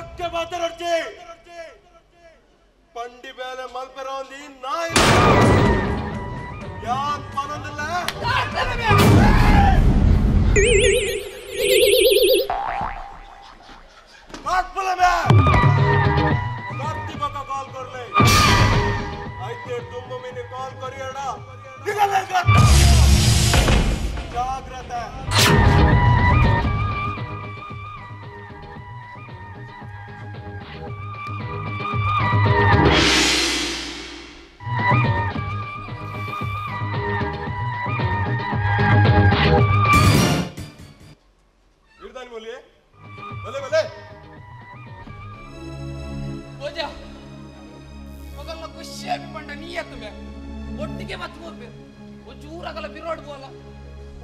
ಪಕ್ಕೆ ಮಾತಾಡ್ತಿ ಪಂಡಿ ಬೇಲೆ ಮಲ್ಪೆರೋಂದಿ ನಾಯಿ ಯಾಕ್ ಪನೊಂದಿಲ್ಲ मार्पले में रात्रि बका कॉल कर ले आइते तुम मैंने कॉल करिए ना निकलेगा जागृत है इधर बोलिए भले भले ಖುಷಿಯಾಗಿ ಬಂಡ ನೀ ಎತ್ತಬೇ ಒಟ್ಟಿಗೆ ಮತ್ತೆ ಹೋಗ್ಬೇಕು ಒಂಚೂರಾಗಲ್ಲ ಬಿರೋಡ್ ಬೋಲ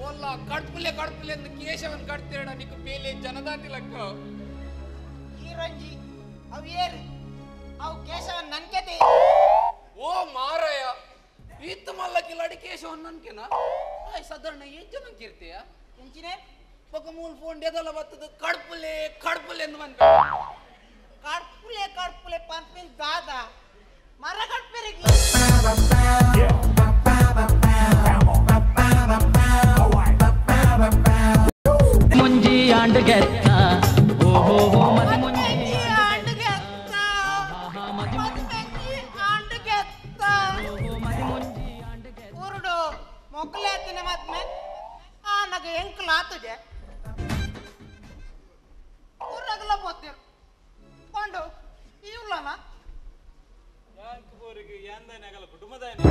ಓಲ್ಲ ಕಡ್ಪುಲೆ ಅಂತ ಕೇಶವನ್ ಕಡ್ತೇಡ ನಿಕ್ಕ ಬೇಲೆ ಜನದಾತಿ ಲಕ್ಕ ಈ ರಂಜಿ ಅವು ಏರು ಅವು ಕೇಶವನ್ ನನ್ಕೆತೆ ಓ ಮಾರಾಯ ಇತ್ತು ಮಲ್ಲಕ್ಕಿಲ್ಲಾಡಿ ಕೇಶವನ್ ನನ್ಕೆನ ಸಾಧಾರಣ ಎಷ್ಟು ನಂಗಿರ್ತೀಯ ಎಂಚಿನೇ ಪಕ್ಕ ಮೂಲ ಫೋನ್ ಎದಲ್ಲ ಬರ್ತದ ಕಡ್ಪುಲೆ ಎಂದು ಬಂದ ಕಡ್ಪುಲೆ ಪಂಪಿನ ದಾದ ಮರ ಕಟ್ಪೆರಿಗೆ ಮುಂಜಿ ಆಂಡ್ ಗೆತ್ತ ಓಹೋ ಮದ ಮುಂಜಿ ಆಂಡ್ ಗೆತ್ತ ಮದ ಮುಂಜಿ ಆಂಡ್ ಗೆತ್ತ ಓಹೋ ಮದ ಮುಂಜಿ ಆಂಡ್ ಗೆತ್ತ ಉರುಡು ಮೊಕ್ಕಲೆ ಆತಿನ ಮತ್ಮೆ ಆ ನಗ ಎಂಕಲ ಆತುಜೆ ಉರಗಲ ಬೋತಿರ್ ಕೊಂಡು ಇವ್ಲನ ಯಾಂದನಗಲ ಕುಟುಂಬದಾಯನ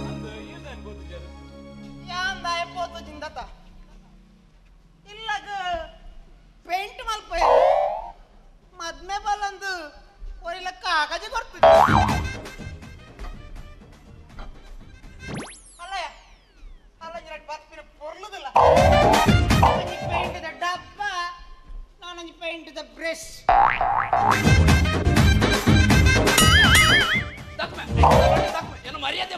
ಅಂದ ಈಲ್ದಾಯನ ಬೋತುಜರ ಯಾಂದಾಯ ಬೋತುಜಿಂದತ ಇಲ್ಲಗ ಪೇಂಟ್ ಮಲ್ಪೆ ಮದ್ಮೆ ಬಲಂದು ಒರಿಲ ಕಾಗಜ ಕೊಡ್ತಿದ್ದೆ ಅಲ್ಲ ಜರ ಬರ್ಪಿನ ಪೊರ್ಲುದಿಲ್ಲ ಒಂಜಿ ಪೇಂಟ್ ದ ಡಬ್ಬ ನಾನೊಂಜಿ ಪೇಂಟ್ ದ ಬ್ರಷ್ ಏನು ಮರ್ಯಾದೆ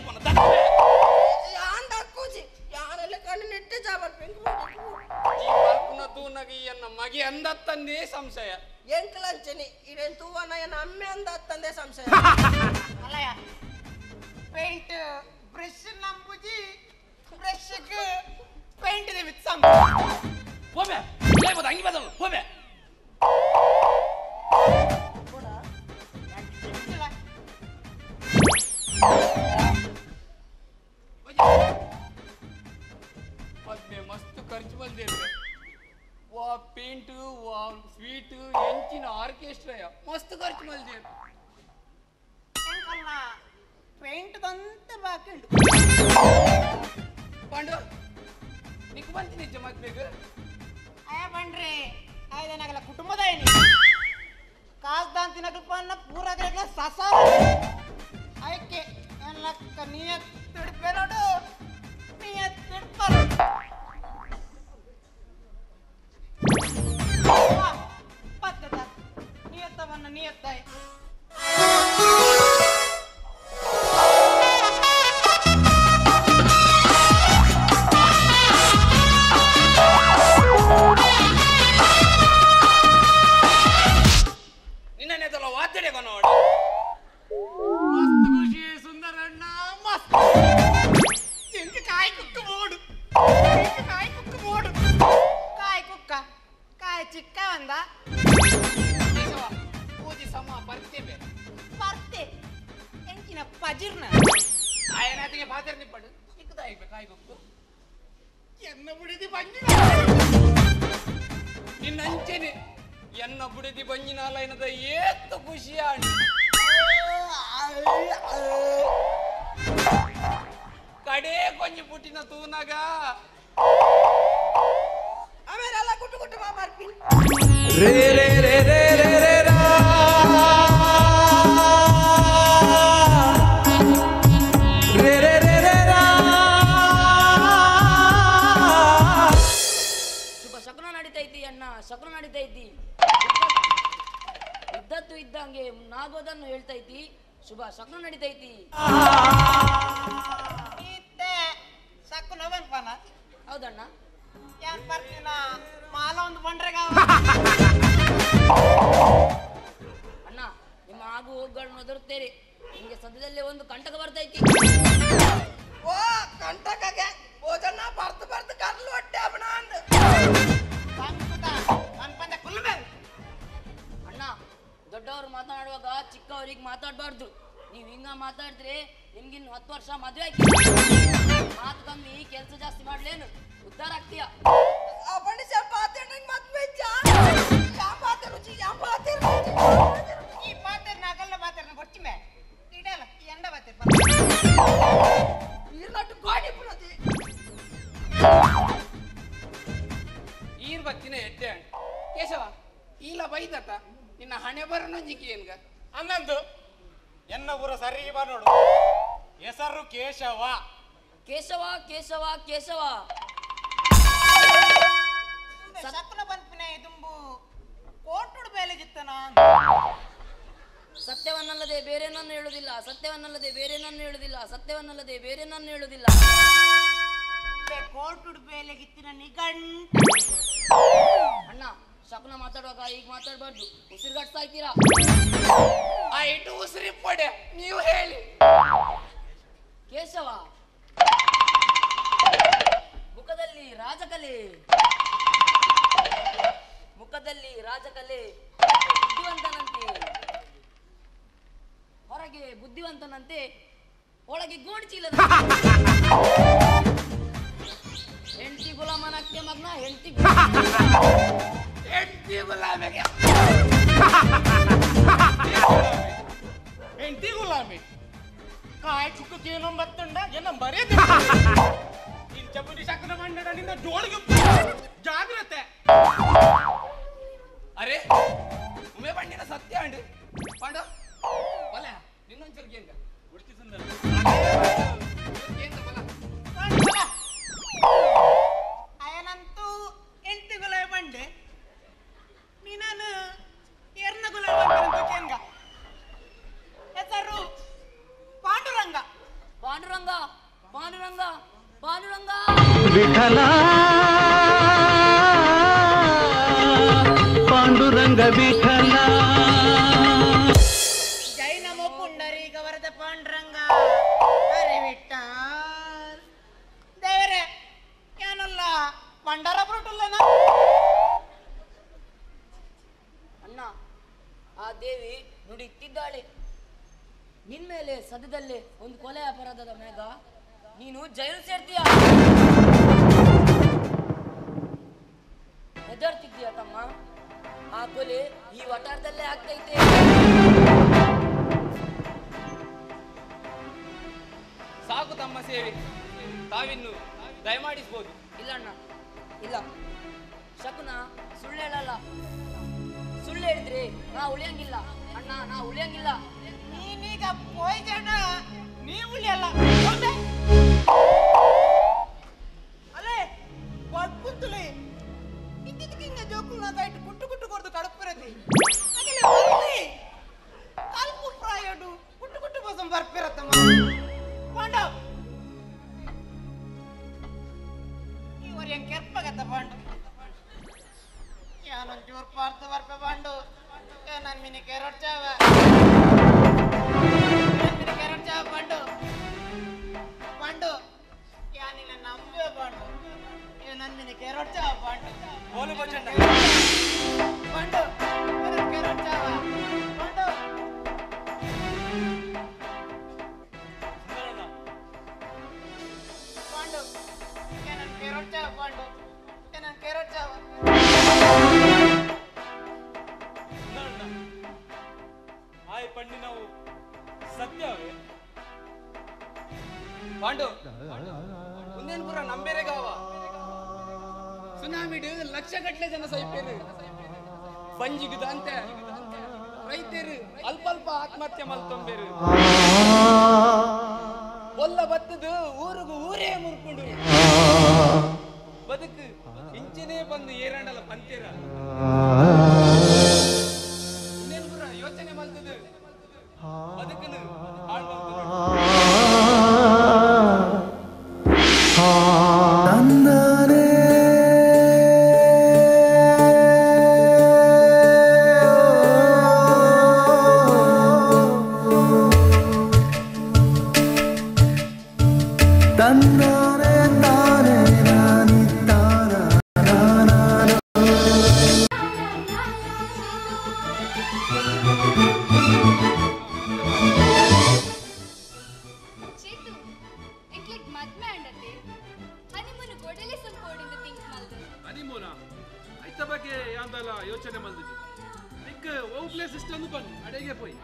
ಮಗೆ ಅಂದತ್ತಂದೇ ಸಂಶಯ ಎಂಕಲಂಚನಿ ಇದೇನ್ ತೂವನ ಏನ ಅಮ್ಮೆ ಅಂದತ್ತಂದೇ ಸಂಶಯ ಅಲ್ಲಯ್ಯ ಪೇಂಟ್ ಬ್ರಷ್ ನಂಬುಜಿ ಬ್ರಷ್ಗೆ ಪೇಂಟ್ ಇದೆ ವಿತ್ ಸಂ ಹೋಬೆ ಲೇಬದ ಅಂಗಿ ಬದಲು ಹೋಬೆ ಮಸ್ತ್ ಖರ್ಚು ಬಂದಿದೆ ವಾ ಪೇಂಟ್ ವಾ ಸ್ವೀಟ್ ಎಂಚಿನ ಆರ್ಕೆಸ್ಟ್ರಾ ಮಸ್ತ್ ಖರ್ಚು ಬಂದಿದೆ ಎಂಕಲ್ನ ಪೇಂಟ್ ದಂತ ಬಾಕಿ ಉಂಟು ಪಂಡು ನಿಕ್ ಬಂತಿ ನಿಜ ಮದ್ವೆಗೆ ಆಯ ಬಂಡ್ರಿ ಆಯ್ದನಾಗಲ್ಲ ಕುಟುಂಬದ ಏನಿ ಕಾಸ್ದಾಂತಿನ ಪನ್ನ ಪೂರಾಗಲ ಸಸಾರ ಆಯ್ಕೆ ಲಕ್ಕ ನಿಯತ್ ತಿಡ್ಪೆ ನೋಡು ನಿಯತ್ ತಿಡ್ಪರು ಪತ್ತದ ನಿಯತ್ತವನ್ನ ನಿಯತ್ತಾಯ್ ನಿನ್ನೆದಲ್ಲ ವಾದ್ಯಡೆ ನೋಡು ಮಸ್ತ್ ಖುಷಿ ಸುಂದರಣ್ಣ ಮಸ್ತ್ ಎಂಗೆ ಕಾಯಿ ಕುಕ್ಕ ಮೋಡು ಕಾಯಿ ಕುಕ್ಕ ಕಾಯಿ ಚಿಕ್ಕ ಒಂದ ಪೂಜಿ ಸಮ ಬರ್ತೇವೆ ಬರ್ತೆ ಎಂಚಿನ ಪಜಿರ್ನ ಆಯನಾತಿಗೆ ಪಾತ್ರ ನಿಪ್ಪಡು ಚಿಕ್ಕದಾಯ್ತು ಕಾಯಿ ಕುಕ್ಕು ಎನ್ನ ಬುಡಿದಿ ಬಂಜಿನ ನಿನ್ನಂಚೆನೆ ಎನ್ನ ಬುಡಿದಿ ಬಂಜಿನಾಲ ಏನದ ಏತ್ತು ಖುಷಿಯಾಣಿ ಕಡೆ ಕೊಂಚ ಪುಟ್ಟಿನ ತೂನಗ ಆಮೇಲೆಲ್ಲ ಕುಟ್ಟು ಮಾಮಾರ್ಪಿ ರೇ ರೇ ರೇ ರೇ ರೇ ರೇ ರಾ ರೇ ರೇ ರೇ ರೇ ರಾ ಶುಭ ಶಕುನ ನಡೀತೈತಿ ಅಣ್ಣ ಶಕುನ ನಡೀತೈತಿ ಇದ್ದದ್ದು ಇದ್ದಂಗೆ ನಾಗೋದನ್ನು ಹೇಳ್ತೈತಿ ಶುಭ ಶಕುನ ನಡೀತೈತಿ ಹೌದಣ್ಣ ಯಾರು ಬರ್ತೀನ ಮಾಲ ಒಂದು ಬಂಡ್ರೆಗ ಒಂದು ಕಂಟಕ ಬರ್ತೈತಿ. ಓ ಕಂಟಕಗೆ ಭೋಜನ ಬರ್ತು ಬರ್ತು ಕರ್ಲು ಹೊಟ್ಟೆ ಅವನ ಅಂದ ಅಣ್ಣ, ದೊಡ್ಡವರು ಮಾತನಾಡುವಾಗ ಚಿಕ್ಕವರಿಗೆ ಮಾತಾಡಬಾರ್ದು. ನೀವು ಹಿಂಗ ಮಾತಾಡಿದ್ರೆ ನಿಮ್ಗಿನ್ನು 10 ವರ್ಷ ಮದುವೆ ಆಗಿ ಮಾತು ಕಮ್ಮಿ ಕೆಲಸ ಜಾಸ್ತಿ ಮಾಡ್ಲೇನು ಉದ್ಧಾರ ಆಗ್ತೀಯ. ಈ ಪಾತ್ರ ನಾಗಲ್ಲ ಪಾತ್ರ ಗೊತ್ತಿಮೆ ಇಡಲ್ಲ ಎಂಡ ಪಾತ್ರ ಈರ್ ಬತ್ತಿನ ಎಡ್ಡೆ ಕೇಶವ ಇಲ್ಲ ಬೈದತ ನಿನ್ನ ಹಣೆ ಬರನೊಂಜಿಕೆ ಏನ್ಗ ಅನ್ನಂದು ಎನ್ನ ಊರ ಸರಿ ಬಾ ನೋಡು. ಹೆಸರು ಕೇಶವ. ಕೇಶವ ಕೇಶವ ಕೇಶವ ಸಕ್ಕನ ಬಂದ್ಪಿನ ದುಂಬು ಕೋಟುಡು ಬೇಲೆಗಿತ್ತನ. ಸತ್ಯವನ್ನಲ್ಲದೆ ಬೇರೇನನ್ನು ಹೇಳುವುದಿಲ್ಲ, ಸತ್ಯವನ್ನಲ್ಲದೆ ಬೇರೇನನ್ನು ಹೇಳುವುದಿಲ್ಲ, ಸತ್ಯವನ್ನಲ್ಲದೆ ಬೇರೇನನ್ನು ಹೇಳುವುದಿಲ್ಲ. ಕೋಟುಡು ಬೇಲೆಗಿತ್ತಿನ ನಿಗಂಟ. ಅಣ್ಣ, ಶಕುನ ಮಾತಾಡುವಾಗ ಈಗ ಮಾತಾಡಬಾರ್ದು, ಉಸಿರುಗಟ್ತಾ ಇದ್ದೀರಾ. ಆ ಇಟ್ಟು ಉಸಿರಿ ಪಡೆ ನೀವು ಹೇಳಿ. ಕೇಶವ ಮುಖದಲ್ಲಿ ರಾಜಕಲೆ, ಮುಖದಲ್ಲಿ ರಾಜಕಲೆ, ಬುದ್ಧಿವಂತನಂತೆ ಹೊರಗೆ ಬುದ್ಧಿವಂತನಂತೆ ಒಳಗೆ ಗೋಣಿಚೀಲದ ಹೆಂಡತಿ ಗುಲಾಮನಕ್ಕೆ ಮಗ್ನ ಹೆಂಡತಿ ಗುಲಾಮಿಗೆ ಎಂಟಿ ಗುಲಾಮಿ ಕಾಯ್ ಚುಕ್ಕಕ್ಕೆ ಏನೋ ಬತ್ತಂಡ ಏನ ಬರೇದ ನಿನ್ ಚಪುರಿ ಶಕನ ಮಂಡಡ ನಿನ್ನ ಜೋಳಿಗೆ ಜಾಗ್ರತೆ. ಅರೆ ಉಮೆ ಬಂಡಿನ ಸತ್ಯ ಅಂಡು ಪಾಂಡ ಬಲ ನಿನ್ನೊಂಚೂರು ಗೇಂಗ ಗುಡ್ತಿ ಸುಂದರ ಗೇಂಗ ಬಲ ಅಯನಂತೂ ಎಂಟಿ ಗುಲಾಬಿ ಬಂಡೆ ನೀನಾನು ಎರ್ನ ಗುಲಾಬಿ ಕೇಂಗ. ಹೆಸರು ಪಾಂಡುರಂಗ. ಪಾಂಡುರಂಗ ಪಾಂಡುರಂಗ ಪಾಂಡುರಂಗ ವಿಠಲ ಪಾಂಡುರಂಗ ವಿಠಲ ಜೈ ನಮೋ ಪುಂಡರೀಗ ವರದ ಪಾಂಡುರಂಗ. ಅರೆ ವಿಠಲ್ ದೇವರೇ ಏನಲ್ಲ ಪಂಡರ ಬರುಟಲ್ಲನ. ಅಣ್ಣ, ಆ ದೇವಿ ನುಡಿತ್ತಿದ್ದಾಳೆ, ನಿನ್ಮೇಲೆ ಸದ್ಯದಲ್ಲೇ ಒಂದು ಕೊಲೆ ಅಪರಾಧದ ಮೇಘ ನೀನು ಜೈಲು ಸೇರ್ತೀಯ. ಹೆದರ್ತಿದ್ದೀಯ ತಮ್ಮ, ಆ ಕೊಲೆ ಈ ವಟಾರದಲ್ಲೇ ಆಗ್ತೈತೆ. ಸಾಕು ತಮ್ಮ ಸೇವೆ, ತಾವಿನ್ನು ದಯಮಾಡಿಸ್ಬೋದು. ಇಲ್ಲ ಅಣ್ಣ, ಇಲ್ಲ. ಶಕುನ ಸುಳ್ಳು ಹೇಳಲ್ಲ, ಸುಳ್ಳು ಹೇಳಿದ್ರೆ ನಾ ಉಳಿಯಂಗಿಲ್ಲ ಅಣ್ಣ, ನಾ ಉಳಿಯಂಗಿಲ್ಲ. ನೀನೀಗ ಪೋಯ್ ಜನ ನೀವು ಅಲ್ಲ ಅಲ್ಲೇ ಬಡ್ಕುತ್ತಲೇ ಇದ್ದಿದ್ದಕ್ಕಿಂಗ ಜೋಕುಲ್ ನಾದಾಯ್ತು ಕುಟ್ಟು ಕುಟ್ಟು ಕೊಡ್ದು ಕಡಪಿರತಿ ಹಾಗೆಲ್ಲ ಬರಲಿ ಕಲ್ಪು ಪ್ರಾಯಡು ಕುಟ್ಟು ಕುಟ್ಟು ಬಸಂ ಬರ್ಪಿರತ್ತಮ್ಮ ಪಾಂಡು ಇವರು ಹೆಂಗ್ ಕೆರ್ಪಾಗತ್ತ ಪಾಂಡು ಯಾನೊಂಚೂರು ಪಾರ್ಥ ಬರ್ಪೆ ಪಾಂಡು ನನ್ ಮಿನಿ ಕೆರಡ್ ಚಾವ ಪಾಂಡು ಪಾಂಡು ಯಾನಿಲ್ಲ ನಂಬೆ ಪಾಂಡು ನನ್ ಮಿನಿ ಕೆರಡ್ ಚಾವ ಪಾಂಡು ಬೋಲು ಬಚಂಡ ಪಾಂಡು ಕೆರಡ್ ಚಾವ ಪಾಂಡು ಸುಂದರಣ್ಣ ಪಾಂಡು ನನ್ ಕೆರಡ್ ಚಾವ ಪಾಂಡು ನನ್ ಕೆರಡ್ ಚಾವ ಸುಂದರಣ್ಣ ಆಯ್ ಪಂಡಿನವು ಸತ್ಯವೇ ಪಾಂಡು ಮುಂದೇನು ಪುರ ನಂಬೇರೆಗಾವ ಸುನಾಮಿಡು ಲಕ್ಷಗಟ್ಟಲೆ ಜನ ಸೈಪೇರು ಬಂಜಿಗದ ಅಂತೆ ರೈತರು ಅಲ್ಪ ಆತ್ಮಹತ್ಯೆ ಮಲ್ತೊಂಬೇರು ಒಲ್ಲ ಬತ್ತದು ಊರಿಗೂ ಊರೇ ಮುರ್ಕೊಂಡು ಬದುಕು ಇಂಚಿನೇ ಬಂದು ಏರಂಡಲ್ಲ ಪಂತೀರ ಇನ್ನೇನು ಪುರ ಯೋಚನೆ ಮಲ್ತದು ಬದುಕನು ಹಾಳು ಚೇತು ಎಂಕ್ಲೆಗ್ ಮದ್ಮೆ ಅಂಡತೆ ಹನಿಮೂನ್ ಕೊಡಲೆ ಸ್ವಲ್ಪ ಓಡಿಂದ ಥಿಂಕ್ ಮಲ್ದು ಹನಿಮೂನ ಐತ ಬಗ್ಗೆ ಯಾಂದಲ ಯೋಚನೆ ಮಲ್ದಿದ್ದು ನಿಕ್ ಓ ಪ್ಲೇಸ್ ಇಷ್ಟೊಂದು ಬಂದು ಅಡೆಗೆ ಪೋಯಿ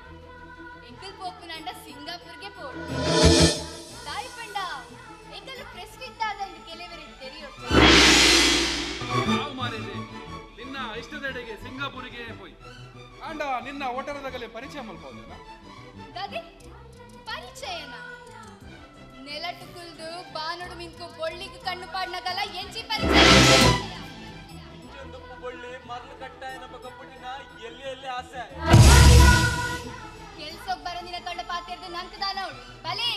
ಎಂಕಲ್ ಪೋಪುನಂಡ ಸಿಂಗಾಪುರ್ಗೆ ಪೋಡು ತಾಯಿ ಪಂಡ ಎಂಕಲ್ ಪ್ರೆಸಿಡೆಂಟ್ ಆದಂದು ಕೆಲವರಿಗೆ ತೆರೆಯೋಟ್ಟು ನಾವು ಮಾರೇನೆ ನಿನ್ನ ಇಷ್ಟದೆಡೆಗೆ ಸಿಂಗಾಪುರಿಗೆ ಪೋಯಿ ಅಂಡ ನಿನ್ನ ಒಟರದಾಗಲೇ ಪರಿಚಯ ಮಲ್ಪೋದೇನ ದಾದಿ ಪರಿಚಯನ ನೆಲಟು ಕುಲ್ದು ಬಾನಡು ಮಿಂಕು ಬೊಳ್ಳಿಗೆ ಕಣ್ಣು ಪಾಡ್ನಗಲ್ಲ ಎಂಚಿ ಪರಿಚಯ ಬೊಳ್ಳಿ ಮರ್ಲು ಕಟ್ಟಾಯನ ಬಗ್ಗಪುಟ್ಟಿನ ಎಲ್ಲಿ ಎಲ್ಲಿ ಆಸೆ ಕೆಲ್ಸಕ್ಕೆ ಬರಂದಿನ ಕಂಡ ಪಾತಿರ್ದು ನಂಕದಾನ ಅವಳು ಬಲೆ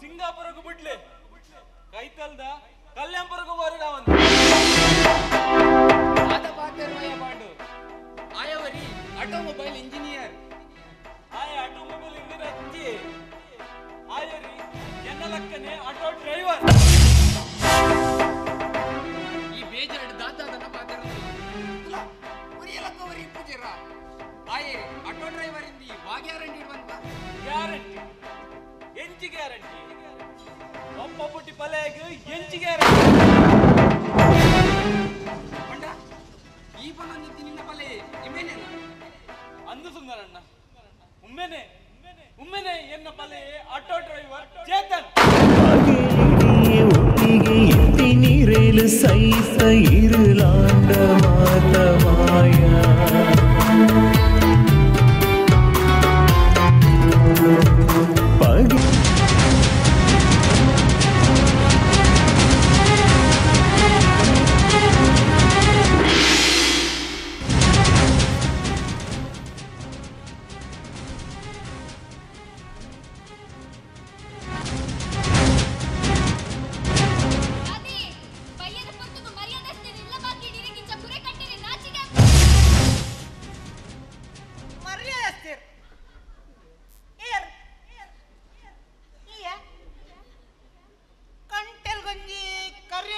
ಸಿಂಗಾಪುರಕ್ಕೂ ಬಿಡ್ಲೆ ಕೈತಲ್ದ ಕಲ್ಯಾಣಪುರಕ್ಕೂ ಬರಗ ಆಯವರಿ ಆಟೋಮೊಬೈಲ್ ಇಂಜಿನಿಯರ್ ಆಯ ಆಟೋಮೊಬೈಲ್ ಇಂಜಿನಿಯರ್ ಅಜ್ಜಿ ಆಯರಿ ಎನ್ನ ಲಕ್ಕನೆ ಆಟೋ ಡ್ರೈವರ್ ಈ ಬೇಜಾಡ್ ದಾದಾದನ ಪಾತಿರೋದು ಉರಿಯಲಕ್ಕವರಿ ಪೂಜೆರ ಆಯೆ ಆಟೋ ಡ್ರೈವರ್ ಇಂದಿ ವಾಗ್ಯಾರಂಟಿ ಇರುವಂತ ಗ್ಯಾರಂಟಿ ಎಂಚಿ ಗ್ಯಾರಂಟಿ ಒಬ್ಬ ಪುಟ್ಟಿ ಪಲೆಗೆ ಎಂಚಿ ಗ್ಯಾರಂಟಿ ಪಂಡ ಈ ಬಣ್ಣ ನಿಂತಿ ನಿನ್ನ ಪಲೆ ಇಮೇನೇನ ಅಂದು ಸುಂದರಣ್ಣ ಉಮ್ಮೆನೆ ಎನ್ನ ಪಲೆ ಆಟೋ ಡ್ರೈವರ್ ಚೇತನ್ ಒಟ್ಟಿಗೆ ಎತ್ತಿ ನೀರೇಲು ಸೈಸ ಇರುಲಾಂಡ ಮಾತಮಾಯ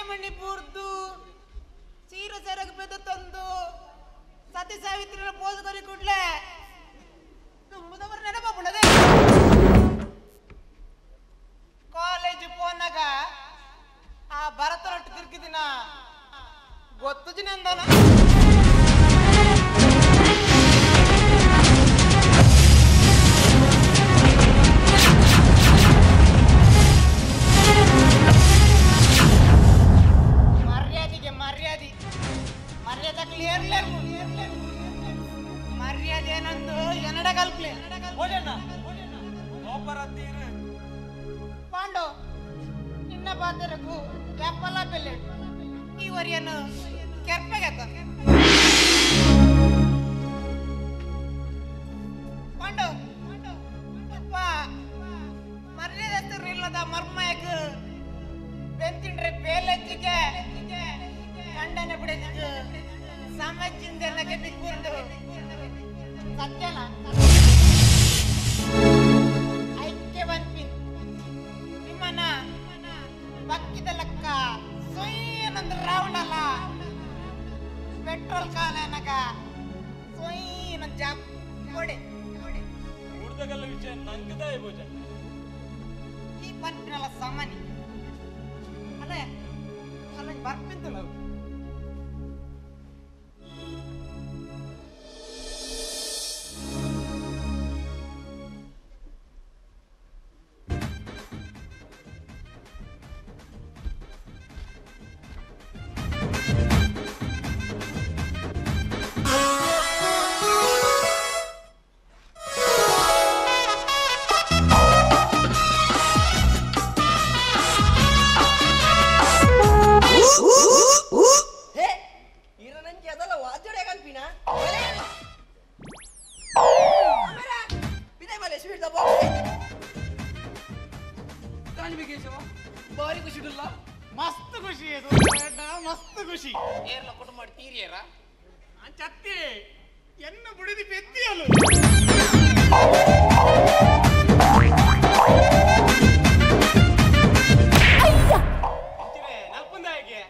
ಮಣಿಪುರ್ದು ಸೀರೆ ಸೆರಗ ಬೆದ ತಂದು ಸತಿ ಸಾವಿತ್ರಿನ ಪೋಸ್ ಕರಿ ಕುಡ್ಲೆ ತುಂಬದವರ ನೆನಪ ಬಿಡದೆ ಕಾಲೇಜ್ ಪೋನಾಗ ಆ ಭರತನೊಟ್ಟು ತಿರ್ಗಿದಿನ ಗೊತ್ತು ಜಿನಂದನ ಮರ್ಯಾದೆ ಕ್ಲಿಯರ್ ಮರ್ಯಾದೆ ಏನಂದು ಎನ್ನಡ ಕಲ್ಪ್ಲೆ ಪಾಂಡು ನಿನ್ನ ಬಾದರಗೂ ಯಾಪಲ್ಲ ಬೆಲೆ ಇವರಿಯನ್ನು ಕೆರ್ಪೆಗೆತ್ತ ಪಾಂಡು ಅಪ್ಪ ಮರ್ಯಾದೆ ಇಲ್ಲದ ಮರ್ಮಯಕ್ ಬೆಂತಿಂಡ್ರೆ ಬೇಲೆಜ್ಜಿಗೆ ಕಂಡನೆ ಬಿಡದಿದ್ದು ಸಮಜ್ಜಿಂದ ಬಿಕ್ಕೊಂಡು ಸತ್ಯನ ಐಕ್ಯ ಬಂದ್ಪಿ ನಿಮ್ಮನ್ನ ಬಕ್ಕಿದ ಲೆಕ್ಕ ಸೊಯ್ಯನಂದ್ರ ರಾವಣಲ್ಲ ಪೆಟ್ರೋಲ್ ಕಾಲನಗ ಸೊಯ್ಯನ ಜಾಪ್ ಕೊಡೆ ಹುಡ್ದಗಲ್ಲ ವಿಷಯ ನಂಗದಾಯ ಭೋಜ ಈ ಪಂಪಿನಲ್ಲ ಸಾಮಾನ್ಯ ಅಲ್ಲೇ ಅಲ್ಲ ಬರ್ಪಿಂತಲ್ಲ ಇಲ್ಲ ಮಸ್ತ್ ಖುಷಿ ಅದು ಮಸ್ತ್ ಖುಷಿ ಏರ್ಲ ಕುಟುಂಬ ಮಾಡಿ ತೀರಿಯರ ಚತ್ತಿ ಎನ್ನ ಬುಡಿದಿ ಪೆತ್ತಿಯಲು ನಲ್ಪುಂದ ಹೇಗೆ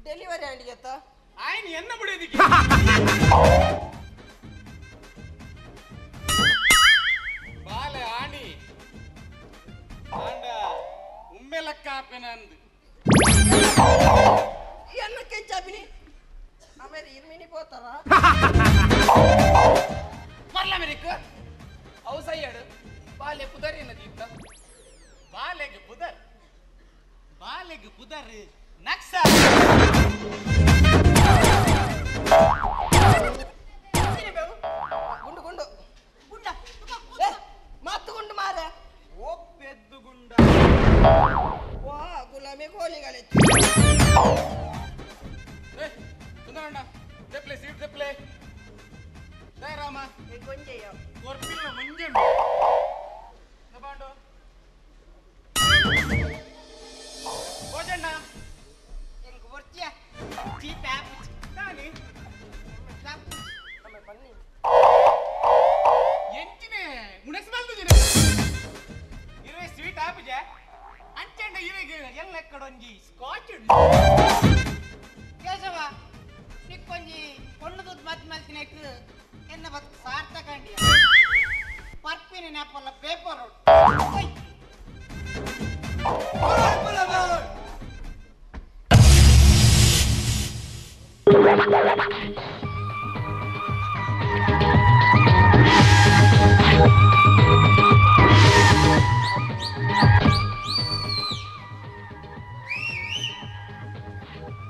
ಡೆಲಿವರಿ ಅಡಿಗೆತ್ತ ಆಯ್ನು ಎನ್ನ ಬುಡಿದಿಗೆ ಬಾಲೆ ಆಣಿ ಆಂಡ ಉಮ್ಮೆ ಲೆಕ್ಕ ಆಪೆನ ಅಂದು ಎನ್ನ ಕೆಂಚಾಪಿನಿ ಆಮೇಲೆ ಇರ್ಮಿನಿ పోతాರ ಮರ್ಲ ಮೆರಿಕ ಅವು ಸೈಯಡು ಬಾಲ್ಯ ಪುದರ್ ಏನದಿ ಇತ್ತ ಬಾಲೆಗೆ ಪುದರ್ ನಕ್ಸ ಗುಂಡು ಗುಂಡು ಗುಂಡ ಮತ್ತು ಗುಂಡು ಮಾರ ಒಪ್ಪೆದ್ದು ಗುಂಡ ವಾ ಗುಲಾಮಿ ಗೋಲಿಗಳೆ ಸುಂದರಣ್ಣ ತೆಪ್ಲೆ ಸೀಟ್ ತೆಪ್ಲೆ ರಾಮ ಗೊಂಜೆಯ ಕೊರ್ಪಿಲ್ಲ ಮುಂಜೆಂಡು ಬಾಂಡು ಭೋಜಣ್ಣ ಎಂಗ್ ಬರ್ತೀಯ ಚೀಪ್ ಆಪ್ ನಾನಿ ಬನ್ನಿ ಎಂಚಿನೆ ಮುಣಸ್ಬಲ್ದು ಜನ ಇರುವೆ ಸ್ವೀಟ್ ಆಪುಜ ಅಂಚಂಡ ಇವೆಗೆ ಎಲ್ಲ ಕಡೊಂಜಿ ಸ್ಕಾಚ್ ಕೇಶವ ನಿಕ್ಕೊಂಜಿ ಕೊಂಡದು ಮತ್ ಮಲ್ತಿನಕ್ ಎನ್ನ ಬತ್ ಸಾರ್ಥಕ ಅಂಡಿ ಪರ್ಪಿನ ನೆಪಲ್ಲ ಪೇಪರ್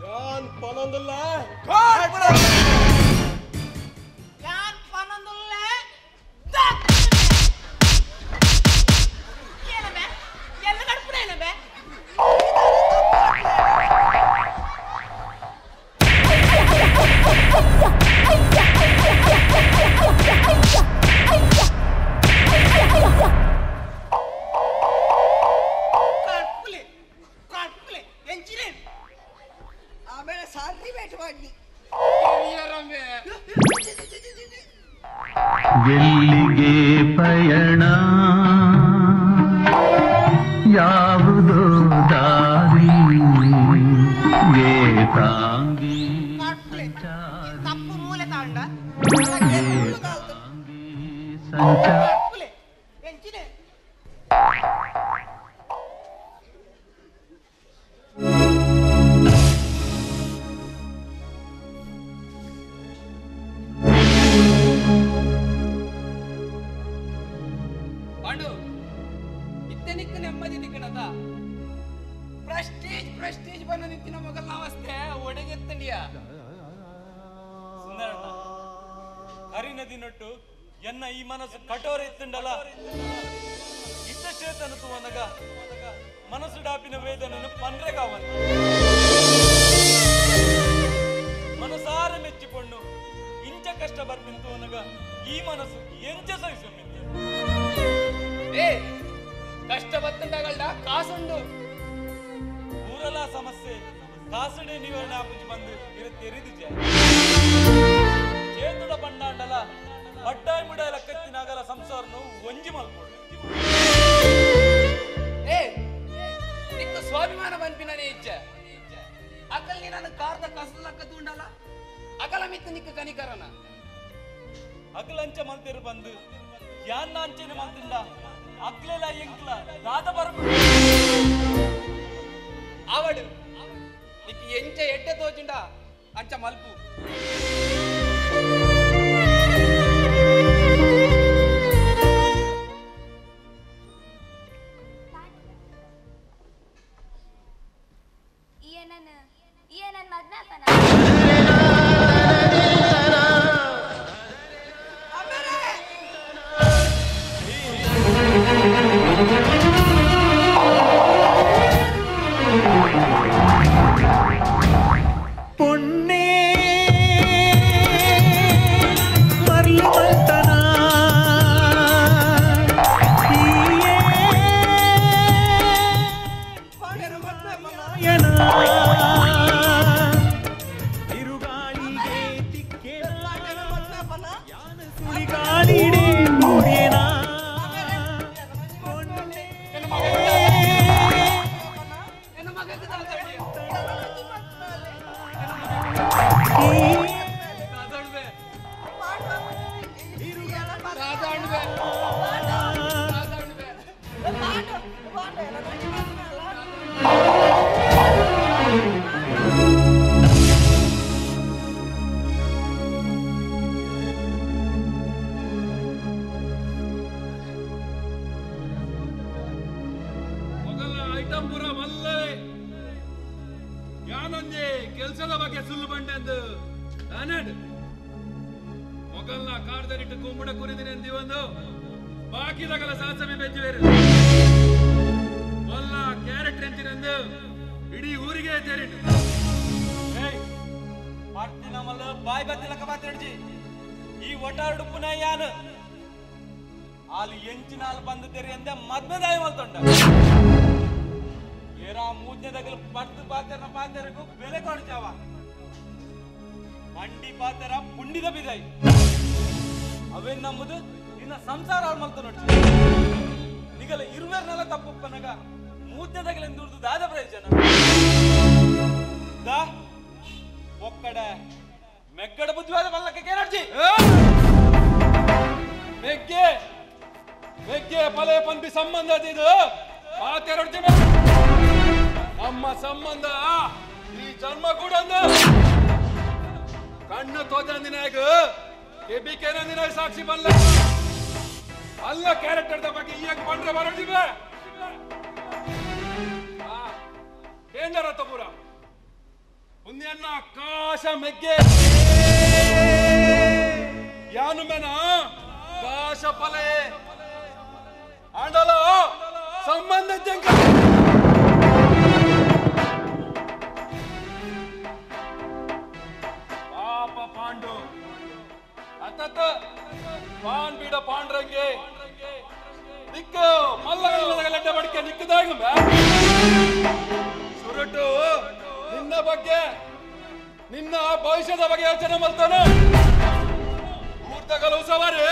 ಯಾನ್ ಪನೊಂದಲ್ಲ ಯಾನ್ ಪನೊಂದುಲ್ಲ ಏನಬೆ ಎಲ್ಲ ಕಡ್ಪುಡ ಏನಬೆ ಕಡ್ಪುಲೆ ಎಂಚಿನೆ ಆಮೇಲೆ ಸಾಲ್ರಿ ಬೇಟ್ ಮಾಡಿ ಎಲ್ಲಿಗೆ ಪಯಣ ಯಾವುದೋ ದಾರಿ ಏಕಾಂಗಿ ಕಡ್ಪುಲೆ ತಪ್ಪು ಮೂಲೆ ತಾಂಡ ಸಂಚಾರ ಕಡ್ಪುಲೆ ಎಂಚಿನೆ ಪಾಂಡು ಇತ್ತನಿಕ್ಕ ನೆಮ್ಮದಿ ನಿಕ್ಕಣದ ಪ್ರೆಸ್ಟೀಜ್ ಬಂದ ನಿಂತಿನ ಮಗಲ್ ಅವಸ್ಥೆ ಒಡೆಗೆತ್ತಂಡಿಯ ಸುಂದರಣ್ಣ ಹರಿನದಿ ನೊಟ್ಟು ಎನ್ನ ಈ ಮನಸ್ಸು ಕಠೋರ ಇತ್ತುಂಡಲ ಇತ್ತಶೇತನ ತುವನಗ ಮನಸ್ಸು ಡಾಪಿನ ವೇದನನು ಪಂಡ್ರೆ ಕಾವನ್ ಮನಸಾರ ಮೆಚ್ಚಿಕೊಂಡು ಇಂಚ ಕಷ್ಟ ಬರ್ಪಿಂತು ಅನಗ ಈ ಮನಸ್ಸು ಎಂಚ ಸಹಿಸು ಏ ಕಷ್ಟ ಬತ್ತಂಡಗಳ್ಡ ಕಾಸುಂಡು ಊರಲ ಸಮಸ್ಯೆ ಕಾಸುಡೆ ನಿವಾರಣೆ ಆಪುಜಿ ಬಂದು ತೆರಿದು ಚೇತುದ ಪಂಡಾಂಡಲ ಅಡ್ಡಾಯಿ ಮುಡಾಯಿ ಲಕ್ಕತ್ತಿನಾಗಲ ಸಂಸಾರನು ಒಂಜಿ ಮಲ್ಪೋಡು ಏ ನಿಕ್ಕ ಸ್ವಾಭಿಮಾನ ಬಂಪಿನೇ ಇಚ್ಛೆ ಅಕಲ್ ನೀ ನನ್ನ ಕಾರ್ದ ಕಸದ ಲಕ್ಕ ತೂಂಡಲ್ಲ ಅಕಲ ಮಿತ್ತ ನಿಕ್ಕ ಕನಿಕರನ ಅಕಲಂಚ ಮಂತಿರು ಬಂದು ಯಾನ್ನ ಅಂಚೆನೆ ಮಂತಿಂದ ಅಕ್ಲೆಲ ಎಂಕ್ಲ ದಾದ ಬರಬೇಕು ಆವಡು ನಿಕ್ಕ ಎಂಚ ಎಡ್ಡೆ ತೋಚಿಂಡ ಅಂಚ ಮಲ್ಪು ಈ ನನ್ನ ಮದ್ನಾಪನ பொன்னே ಐಟಮ್ ಪೂರ ಮಲ್ಲವೇ ಯಾನೊಂಜಿ ಕೆಲ್ಸದ ಬಗ್ಗೆ ಸುಳ್ಳು ಬಂಡೆ ಅಂದು ನಾನೇಡು ಮೊಗಲ್ನ ಕಾರ್ದರಿಟ್ಟು ಕುಂಬುಡ ಕುರಿದಿನಿ ಅಂದಿವೊಂದು ಬಾಕಿದಗಲ ಸಾಸಮೆ ಬೆಜ್ಜುವೇರು ಮೊಲ್ಲ ಕ್ಯಾರೆಕ್ಟರ್ ಎಂಚಿನಂದು ಇಡೀ ಊರಿಗೆ ಸೇರಿಟ್ಟು ಪಾರ್ಟಿನ ಮಲ್ಲ ಬಾಯ್ ಬತ್ತಿಲಕ ಮಾತಾಡ್ಜಿ ಈ ಒಟಾರ್ಡು ಪುನಃ ಯಾನು ಅಲ್ಲಿ ಎಂಚಿನಾಲ್ ಬಂದು ತೆರಿ ಅಂದೆ ಮದ್ಮೆದಾಯ ಮಲ್ತೊಂಡ ಏರಾ ಮೂಜ್ನೆದಾಗಲ ಪರ್ದು ಪಾತೆರನ ಪಾತೆರಗೂ ಬೆಲೆ ಕೊಡ್ಚಾವ ಮಂಡಿ ಪಾತೆರ ಪುಂಡಿದ ಬಿದಾಯಿ ಅವೇ ನಮ್ಮದು ಇನ್ನ ಸಂಸಾರ ಮಲ್ತು ನೋಡಿ ನಿಗಲ ಇರುವೆರ್ನೆಲ್ಲ ತಪ್ಪಪ್ಪನಗ ಮೂಜ್ನೆದಾಗಲ ಎಂದುರ್ದು ದಾದ ಪ್ರಯೋಜನ ದಾ ಒಕ್ಕಡೆ ಮೆಗ್ಗಡ ಬುದ್ಧಿವಾದ ಮಲ್ಲಕ್ಕೆ ಕೇಳರ್ಜಿ ಮೆಗ್ಗೆ ಮೆಗ್ಗೆ ಪಲೆ ಪಂಪಿ ಸಂಬಂಧ ಇದು ಪಾತೆರಡ್ಜಿ ನಮ್ಮ ಸಂಬಂಧ ಈ ಜನ್ಮ ಕೂಡ ಕಣ್ಣು ತೋದಂದಿನಾಗ ಕೆಬಿಕೆನಂದಿನಾಗ ಸಾಕ್ಷಿ ಬಲ್ಲ ಅಲ್ಲ ಕ್ಯಾರೆಕ್ಟರ್ ಬಗ್ಗೆ ಈಗ ಬಂದ್ರೆ ಬರೋದಿವೆ ಡೇಂಜರ್ ಆತ ಪೂರ ಮುಂದೆನ್ನ ಆಕಾಶ ಮೆಗ್ಗೆ ಯಾನು ಮೇನ ಕಾಶ ಪಲೆ ಆಂಡಲ ಸಂಬಂಧ ಜಂಕ ಪಾಪ ಪಾಂಡು ಅತತ ಪಾನ್ ಬೀಡ ಪಾಂಡ್ರಂಗೆ ನಿಕ್ಕ ಮಲ್ಲಗಲ್ಲಡ್ಡ ಬಡಿಕೆ ನಿಕ್ಕದಾಗ ಸುರಟು ನಿನ್ನ ಬಗ್ಗೆ ನಿನ್ನ ಭವಿಷ್ಯದ ಬಗ್ಗೆ ಯೋಚನೆ ಮಾಡ್ತಾನೆ ಊರ್ತಗಲು ಸವಾರಿ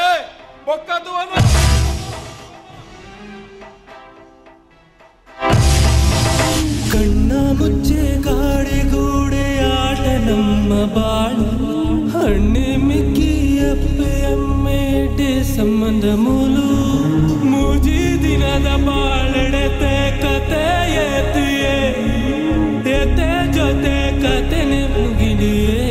ಬೊಕ್ಕದ್ದು ಕಣ್ಣ ಮುಚ್ಚೆ ಗಾಡಿಗೂಡೆ ಆಟ ನಮ್ಮ ಬಾಳು ಹಣ್ಣೆ ಮಿಕ್ಕಿ ಅಪ್ಪೆ ಅಮ್ಮೇಟೆ ಸಂಬಂಧ ಮೂಲು ಮೂಜಿ ದಿನದ ಬಾಳೆಡತೆ ಕತೆ ಎತ್ತಿಯೇ ಎತ್ತೆ ಜೊತೆ ಕತೆನೆ ಮುಗಿಲಿಯೇ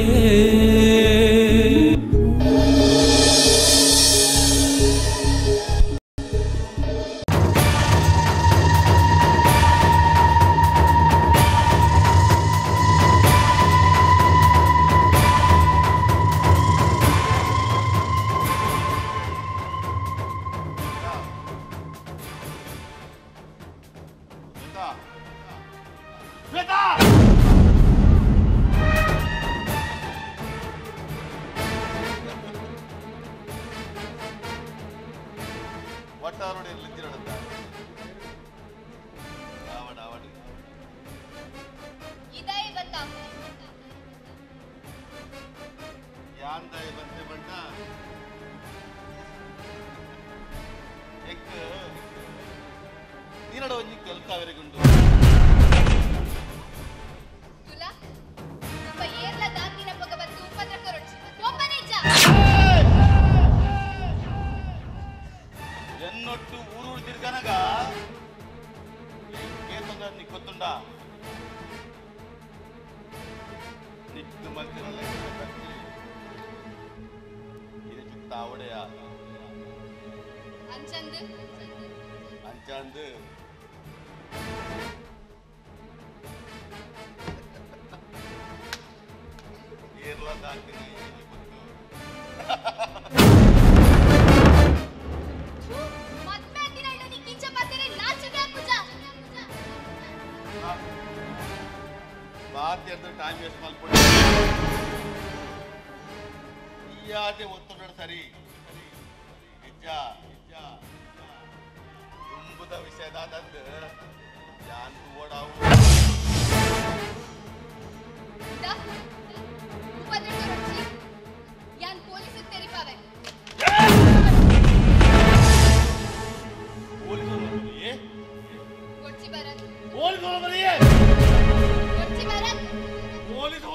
ಸರಿ ನಿಜ ತುಂಬದ ವಿಷಯದಾದಂದು ಯಾನ್ ಓಡಾವು ಯಾನ್ ಪೊಲೀಸ್ ತೆರಿಪಾವೆ ಪೊಲೀಸ್ ಭರತ್ ಪೊಲೀಸ್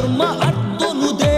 ಧರ್ಮ ಅರ್ಥನುದೇ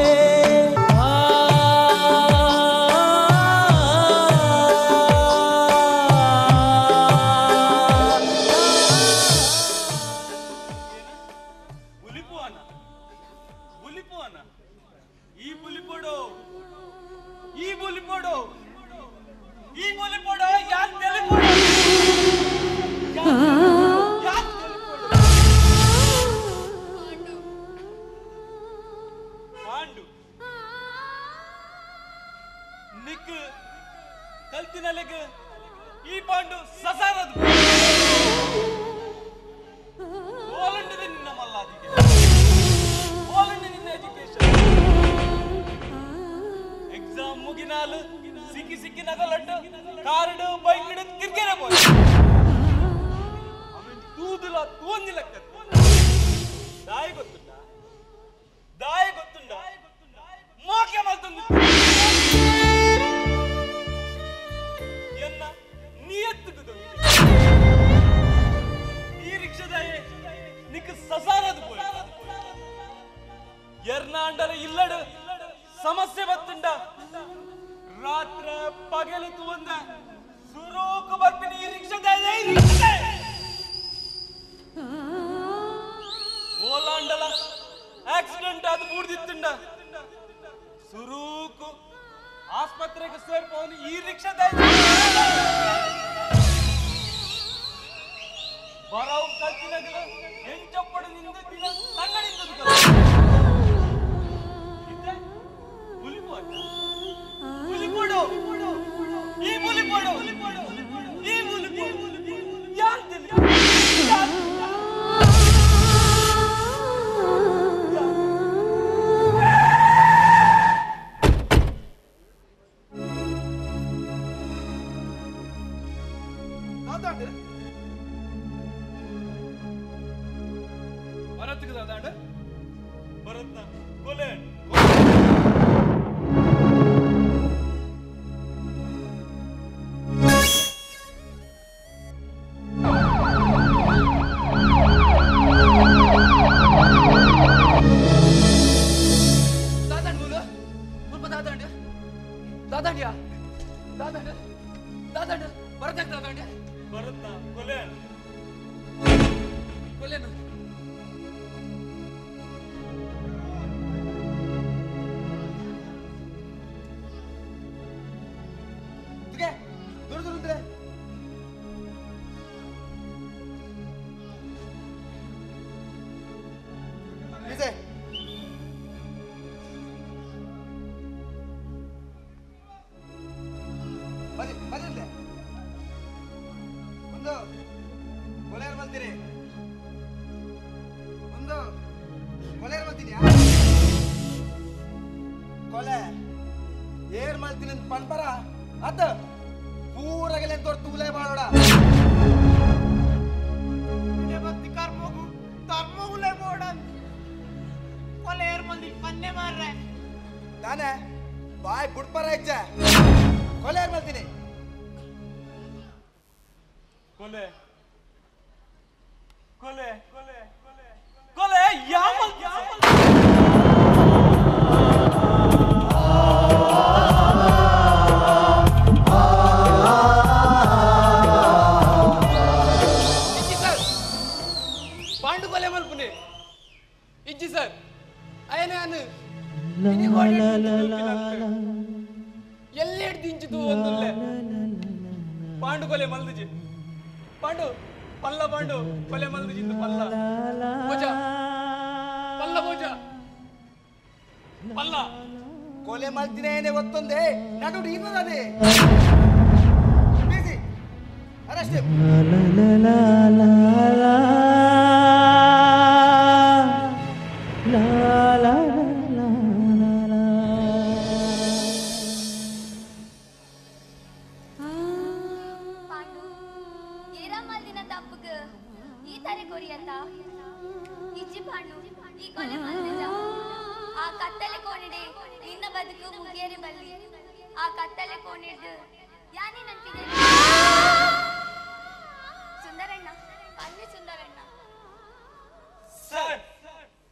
ಸರ್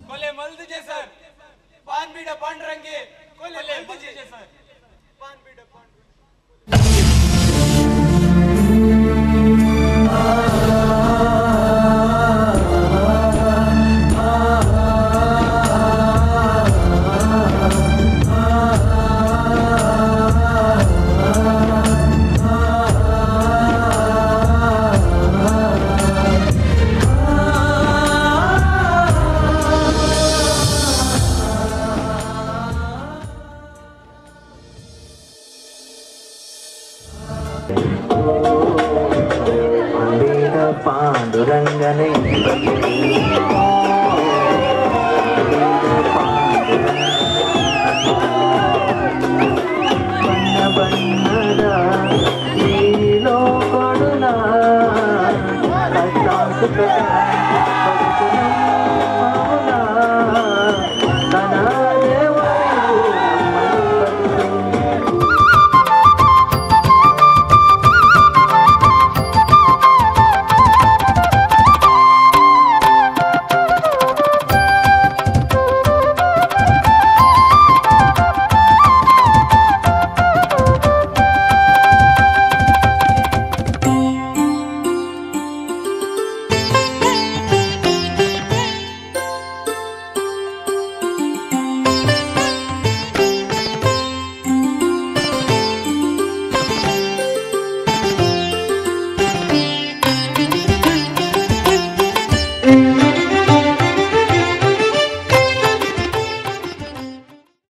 ಕೊಲೆ ಮಲ್ದಿದೆ ಸರ್ ಪಾನ್ ಬೀಡ ಪಾಂಡ್ರಂಗೆ ಕೊಲೆ ಸರ್ ಪಾನ್ ಬೀಡ ಪಾಂಡ್ರಂಗೆ